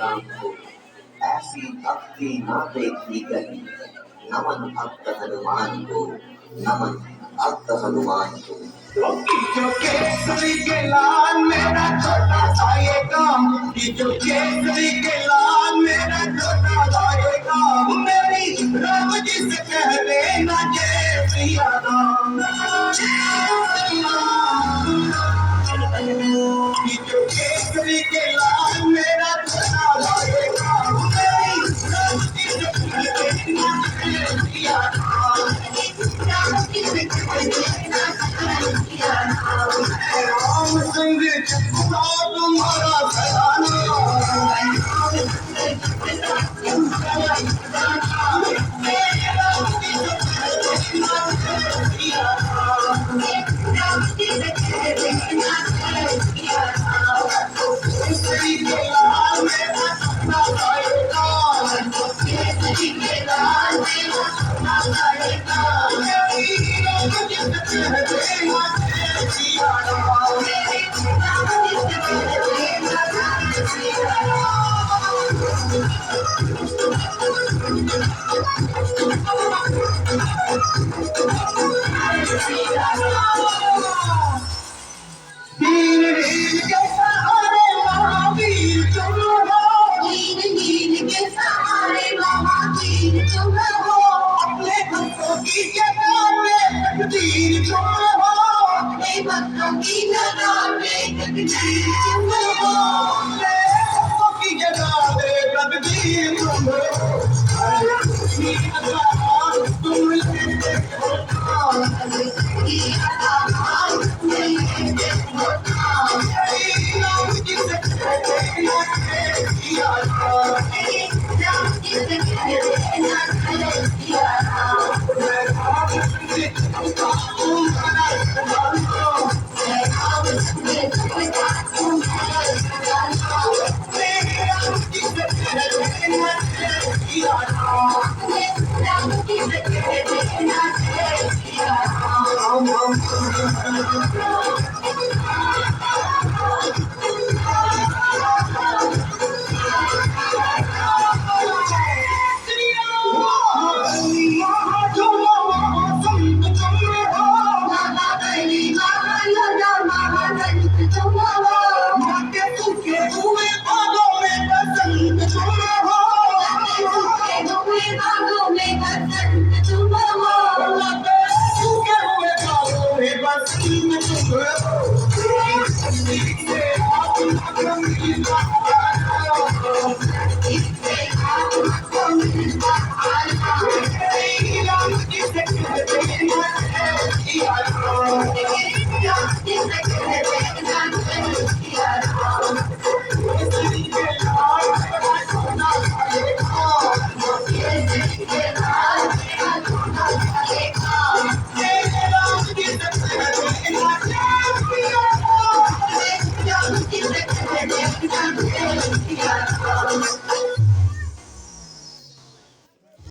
राम को ऐसी भक्ति न देखी कहीं। नमन भक्त हनुमान को, नमन भक्त हनुमान को। जो केसरी के लाल मेरा छोटा सा ये काम, जो केसरी के लाल मेरा छोटा सा ये काम, मेरी राम जी से कह देना जय सिया राम। जो केसरी के लाल मेरा छोटा सा ये काम, मेरी राम जी से कह देना जय सिया राम। राम संग तुम्हारा घराना, केसरी के लाल मेरा छोटा सा ये काम, केसरी के लाल मेरा छोटा सा ये काम, मेरी राम जी से कह देना जय सिया राम। मेरी राम जी से कह देना जय सिया राम।